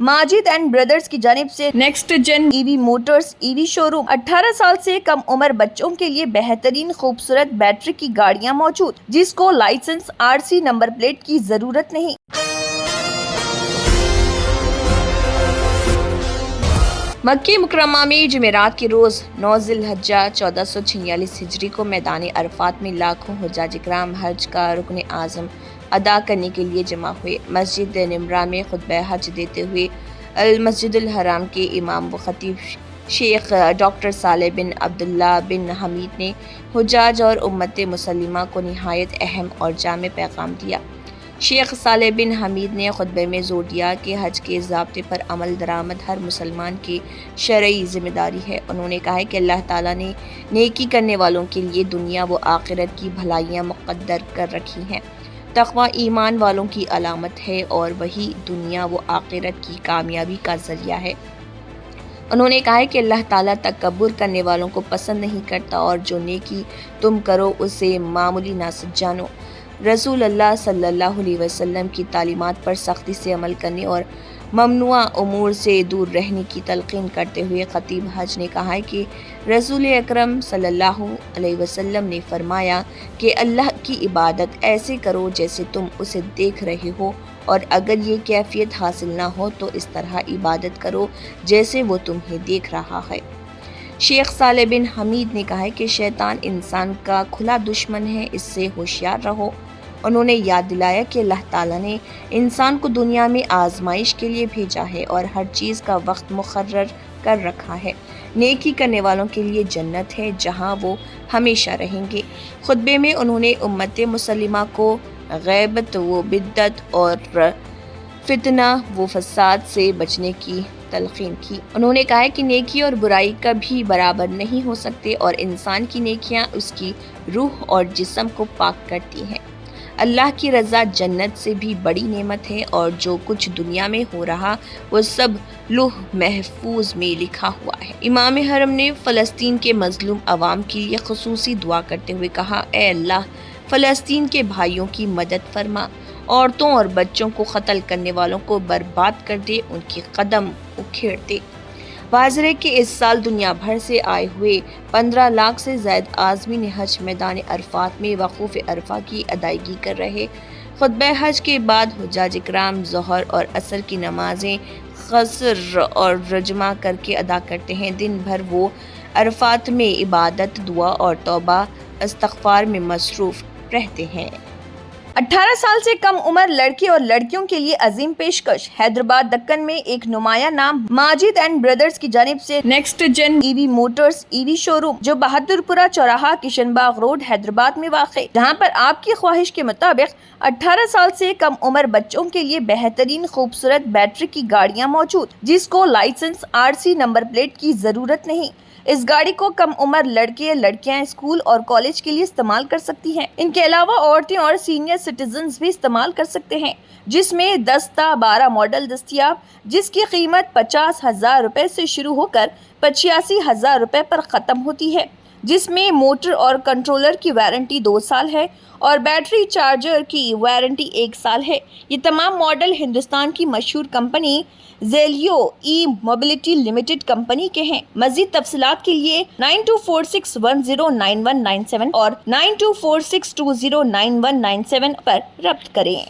Majid and brothers की जानिब से next gen EV motors EV showroom 18 साल से कम उम्र बच्चों के लिए बेहतरीन खूबसूरत बैटरी की गाड़ियां मौजूद, जिसको लाइसेंस आरसी नंबर प्लेट की जरूरत नहीं। मक्की मुकर्रमा में जुमेरात के रोज़ 9 ज़िलहज्जा 1446 हिजरी को मैदान अरफात में लाखों हुज्जाज इकराम हज का रुकन आज़म अदा करने के लिए जमा हुए। मस्जिद निमरा में खुतबा हज देते हुए अल मस्जिदुल हराम के इमाम व खतीब शेख डॉक्टर सालेह बिन अब्दुल्ला बिन हमीद ने हुज्जाज और उम्मत मुसलिमा को निहायत अहम और जामे पैगाम दिया। शेख सालेह बिन हमीद ने खुतबे में जोर दिया कि हज के ज़ाब्ते पर अमल दरामद हर मुसलमान की शरई ज़िम्मेदारी है। उन्होंने कहा कि अल्लाह ताला ने नेकी करने वालों के लिए दुनिया व आखिरत की भलाइयाँ मुक़द्दर कर रखी हैं। तक़वा ईमान वालों की अलामत है और वही दुनिया व आखिरत की कामयाबी का ज़रिया है। उन्होंने कहा कि अल्लाह ताला तकब्बुर करने वालों को पसंद नहीं करता और जो नेकी तुम करो उसे मामूली ना जानो। रसूल अल्लाह सल्लल्लाहु अलैहि वसल्लम की तालीमात पर सख्ती से अमल करने और ममनुआ उमूर से दूर रहने की तलक़ीन करते हुए खतीब हज ने कहा कि रसूल अकरम सल्लल्लाहु अलैहि वसल्लम ने फरमाया कि अल्लाह की इबादत ऐसे करो जैसे तुम उसे देख रहे हो, और अगर ये कैफियत हासिल ना हो तो इस तरह इबादत करो जैसे वो तुम्हें देख रहा है। शेख सालेह बिन हमीद ने कहा कि शैतान इंसान का खुला दुश्मन है, इससे होशियार रहो। उन्होंने याद दिलाया कि अल्लाह ताला ने इंसान को दुनिया में आजमाइश के लिए भेजा है और हर चीज़ का वक्त मुकर्रर कर रखा है। नेकी करने वालों के लिए जन्नत है जहां वो हमेशा रहेंगे। खुतबे में उन्होंने उम्मत मुसलिमा को गैबत व बिद्दत और फितना व फसाद से बचने की तलक़ीन की। उन्होंने कहा कि नेकी और बुराई कभी बराबर नहीं हो सकते और इंसान की नेकियां उसकी रूह और जिस्म को पाक करती हैं। अल्लाह की रज़ा जन्नत से भी बड़ी नेमत है और जो कुछ दुनिया में हो रहा वो सब लौह महफूज में लिखा हुआ है। इमाम हरम ने फ़लस्तीन के मज़लूम अवाम के लिए ख़ुसूसी दुआ करते हुए कहा, ए अल्लाह फ़लस्तीन के भाइयों की मदद फरमा, औरतों और बच्चों को कत्ल करने वालों को बर्बाद कर दे, उनकी कदम उखेड़ दे। वाज़ेह है कि इस साल दुनिया भर से आए हुए 15 लाख से ज़ायद आज़मीन हज मैदान अरफात में वक़ूफ़ अरफा की अदायगी कर रहे। खुतबा हज के बाद हुज्जाज इकराम ज़ोहर और असर की नमाज़ें क़स्र और रजमा करके अदा करते हैं। दिन भर वो अरफात में इबादत, दुआ और तौबा इस्तग़फ़ार में मसरूफ़ रहते हैं। 18 साल से कम उम्र लड़के और लड़कियों के लिए अजीम पेशकश। हैदराबाद दक्कन में एक नुमाया नाम माजिद एंड ब्रदर्स की जानिब से next gen EV motors EV showroom, जो बहादुरपुरा चौराहा किशनबाग रोड हैदराबाद में वाक़, जहां पर आपकी ख्वाहिश के मुताबिक 18 साल से कम उम्र बच्चों के लिए बेहतरीन खूबसूरत बैटरी की गाड़ियां मौजूद, जिसको लाइसेंस आरसी नंबर प्लेट की जरूरत नहीं। इस गाड़ी को कम उम्र लड़के लड़कियां स्कूल और कॉलेज के लिए इस्तेमाल कर सकती हैं। इनके अलावा औरतें और सीनियर सिटीजन्स भी इस्तेमाल कर सकते हैं, जिसमें 10 ता 12 मॉडल दस्तियाब, जिसकी कीमत 50,000 रुपए से शुरू होकर 85,000 रुपए पर ख़त्म होती है, जिसमें मोटर और कंट्रोलर की वारंटी 2 साल है और बैटरी चार्जर की वारंटी 1 साल है। ये तमाम मॉडल हिंदुस्तान की मशहूर कंपनी ज़ेलियो ई मोबिलिटी लिमिटेड कंपनी के हैं। मज़ीद तफसीलात के लिए 9246109197 और 9246209197 पर रब्त करें।